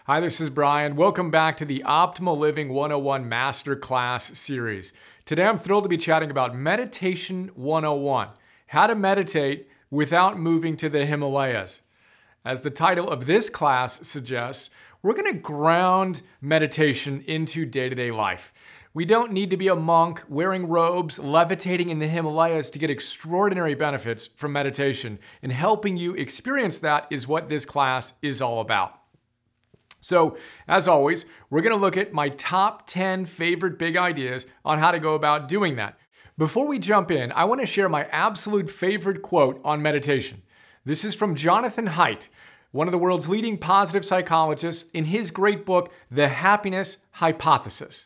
Hi, this is Brian. Welcome back to the Optimal Living 101 Masterclass series. Today I'm thrilled to be chatting about Meditation 101, how to meditate without moving to the Himalayas. As the title of this class suggests, we're going to ground meditation into day-to-day life. We don't need to be a monk wearing robes, levitating in the Himalayas to get extraordinary benefits from meditation, and helping you experience that is what this class is all about. So, as always, we're going to look at my top 10 favorite big ideas on how to go about doing that. Before we jump in, I want to share my absolute favorite quote on meditation. This is from Jonathan Haidt, one of the world's leading positive psychologists, in his great book, The Happiness Hypothesis.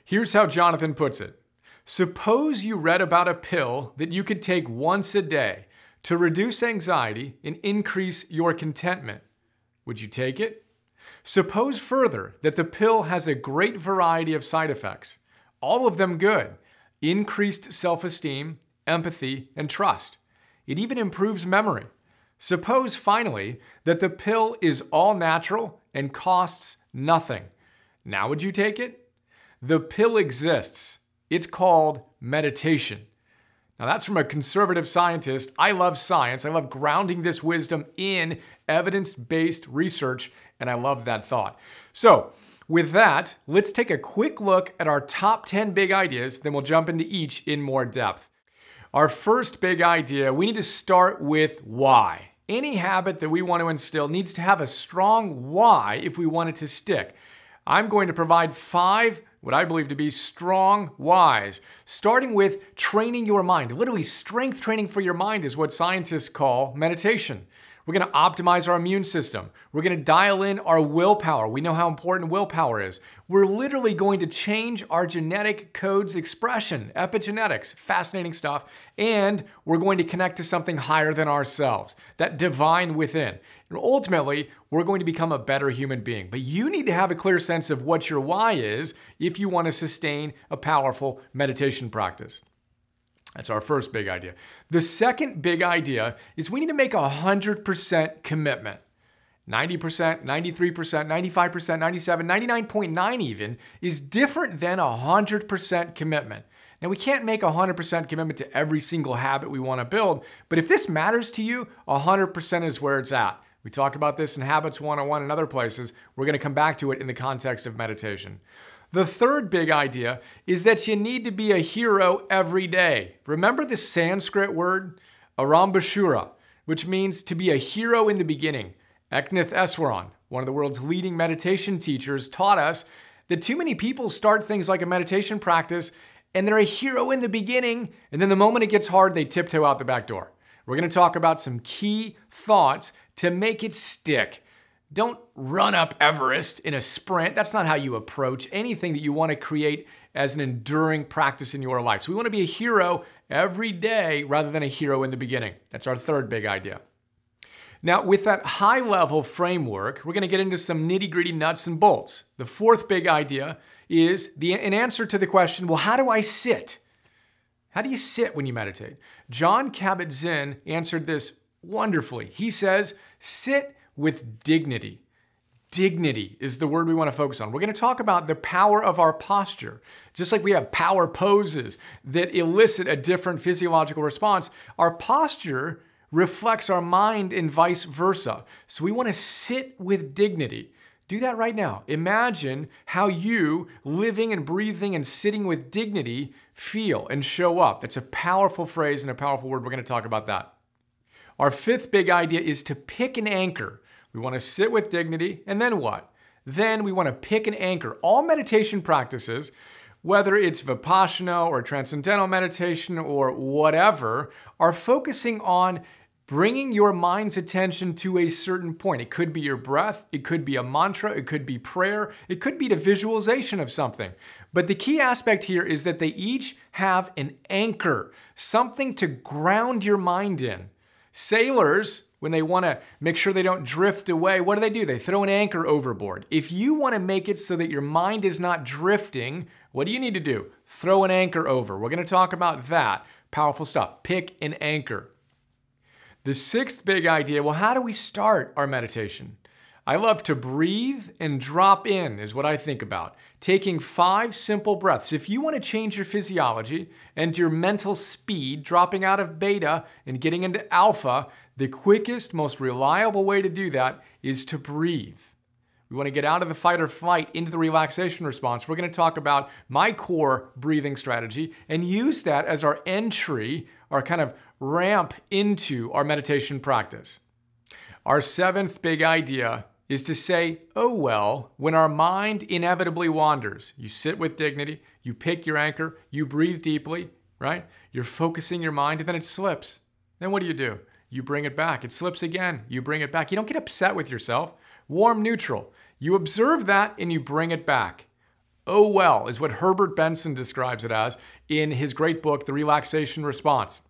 Here's how Jonathan puts it. Suppose you read about a pill that you could take once a day to reduce anxiety and increase your contentment. Would you take it? Suppose further that the pill has a great variety of side effects, all of them good: increased self-esteem, empathy, and trust. It even improves memory. Suppose finally that the pill is all natural and costs nothing. Now would you take it? The pill exists. It's called meditation. Now that's from a conservative scientist. I love science. I love grounding this wisdom in evidence-based research, and I love that thought. So with that, let's take a quick look at our top 10 big ideas, then we'll jump into each in more depth. Our first big idea, we need to start with why. Any habit that we want to instill needs to have a strong why if we want it to stick. I'm going to provide 5 what I believe to be strong whys, starting with training your mind. Literally, strength training for your mind is what scientists call meditation. We're going to optimize our immune system. We're going to dial in our willpower. We know how important willpower is. We're literally going to change our genetic code's expression, epigenetics, fascinating stuff, and we're going to connect to something higher than ourselves, that divine within. And ultimately, we're going to become a better human being. But you need to have a clear sense of what your why is if you want to sustain a powerful meditation practice. That's our first big idea. The second big idea is we need to make 100% commitment. 90%, 93%, 95%, 97%, 99.9% even is different than 100% commitment. Now, we can't make 100% commitment to every single habit we want to build, but if this matters to you, 100% is where it's at. We talk about this in Habits 101 and other places. We're going to come back to it in the context of meditation. The third big idea is that you need to be a hero every day. Remember the Sanskrit word, arambashura, which means to be a hero in the beginning. Eknath Eswaran, one of the world's leading meditation teachers, taught us that too many people start things like a meditation practice and they're a hero in the beginning, and then the moment it gets hard, they tiptoe out the back door. We're going to talk about some key thoughts to make it stick. Don't run up Everest in a sprint. That's not how you approach anything that you want to create as an enduring practice in your life. So we want to be a hero every day rather than a hero in the beginning. That's our third big idea. Now, with that high-level framework, we're going to get into some nitty-gritty nuts and bolts. The fourth big idea is an answer to the question, well, how do I sit? How do you sit when you meditate? Jon Kabat-Zinn answered this wonderfully. He says, sit with dignity. Dignity is the word we want to focus on. We're going to talk about the power of our posture. Just like we have power poses that elicit a different physiological response, our posture reflects our mind and vice versa. So we want to sit with dignity. Do that right now. Imagine how you, living and breathing and sitting with dignity, feel and show up. That's a powerful phrase and a powerful word. We're going to talk about that. Our fifth big idea is to pick an anchor. We want to sit with dignity, and then what? Then we want to pick an anchor. All meditation practices, whether it's Vipassana or Transcendental meditation or whatever, are focusing on bringing your mind's attention to a certain point. It could be your breath, it could be a mantra, it could be prayer, it could be the visualization of something. But the key aspect here is that they each have an anchor, something to ground your mind in. Sailors, when they want to make sure they don't drift away, what do? They throw an anchor overboard. If you want to make it so that your mind is not drifting, what do you need to do? Throw an anchor over. We're going to talk about that. Powerful stuff. Pick an anchor. The sixth big idea, well, how do we start our meditation? I love to breathe and drop in is what I think about. Taking 5 simple breaths. If you want to change your physiology and your mental speed, dropping out of beta and getting into alpha, the quickest, most reliable way to do that is to breathe. We want to get out of the fight or flight into the relaxation response. We're going to talk about my core breathing strategy and use that as our entry, our kind of ramp into our meditation practice. Our 7th big idea is to say, oh well, when our mind inevitably wanders. You sit with dignity, you pick your anchor, you breathe deeply, right? You're focusing your mind and then it slips. Then what do? You bring it back. It slips again. You bring it back. You don't get upset with yourself. Warm, neutral. You observe that and you bring it back. Oh well is what Herbert Benson describes it as in his great book, The Relaxation Response.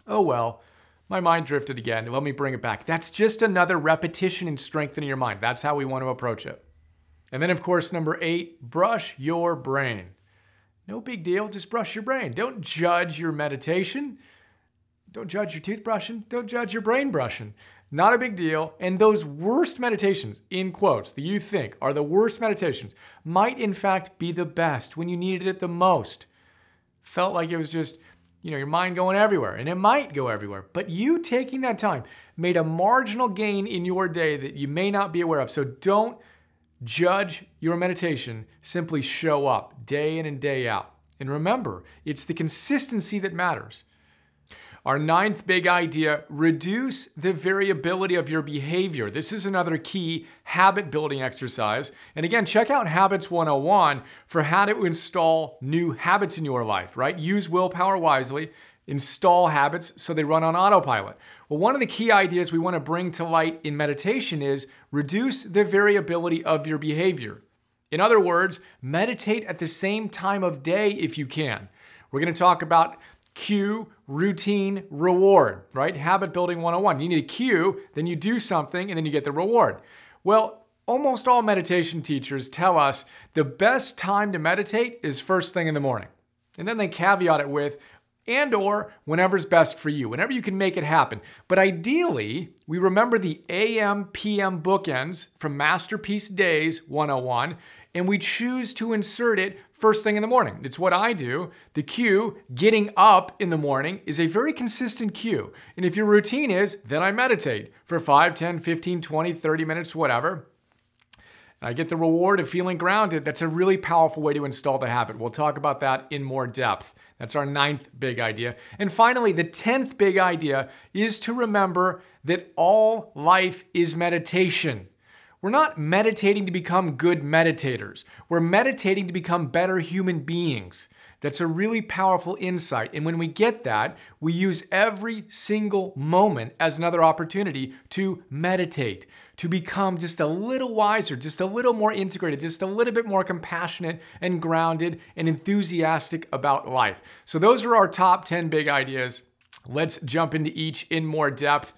Oh well, my mind drifted again. Let me bring it back. That's just another repetition in strengthening your mind. That's how we want to approach it. And then, of course, number 8, brush your brain. No big deal. Just brush your brain. Don't judge your meditation. Don't judge your toothbrushing. Don't judge your brain brushing. Not a big deal. And those worst meditations, in quotes, that you think are the worst meditations, might in fact be the best when you needed it the most. Felt like it was just, your mind going everywhere, and it might go everywhere. But you taking that time made a marginal gain in your day that you may not be aware of. So don't judge your meditation. Simply show up day in and day out. And remember, it's the consistency that matters. Our 9th big idea, reduce the variability of your behavior. This is another key habit building exercise. And again, check out Habits 101 for how to install new habits in your life, right? Use willpower wisely, install habits so they run on autopilot. Well, one of the key ideas we want to bring to light in meditation is reduce the variability of your behavior. In other words, meditate at the same time of day if you can. We're going to talk about cue, routine, reward, right? Habit building 101. You need a cue, then you do something, and then you get the reward. Well, almost all meditation teachers tell us the best time to meditate is first thing in the morning. And then they caveat it with, and or whenever's best for you, whenever you can make it happen. But ideally, we remember the AM, PM bookends from Masterpiece Days 101, and we choose to insert it first thing in the morning. It's what I do. The cue, getting up in the morning, is a very consistent cue. And if your routine is, then I meditate for 5, 10, 15, 20, 30 minutes, whatever. And I get the reward of feeling grounded. That's a really powerful way to install the habit. We'll talk about that in more depth. That's our 9th big idea. And finally, the 10th big idea is to remember that all life is meditation. We're not meditating to become good meditators. We're meditating to become better human beings. That's a really powerful insight. And when we get that, we use every single moment as another opportunity to meditate, to become just a little wiser, just a little more integrated, just a little bit more compassionate and grounded and enthusiastic about life. So those are our top 10 big ideas. Let's jump into each in more depth.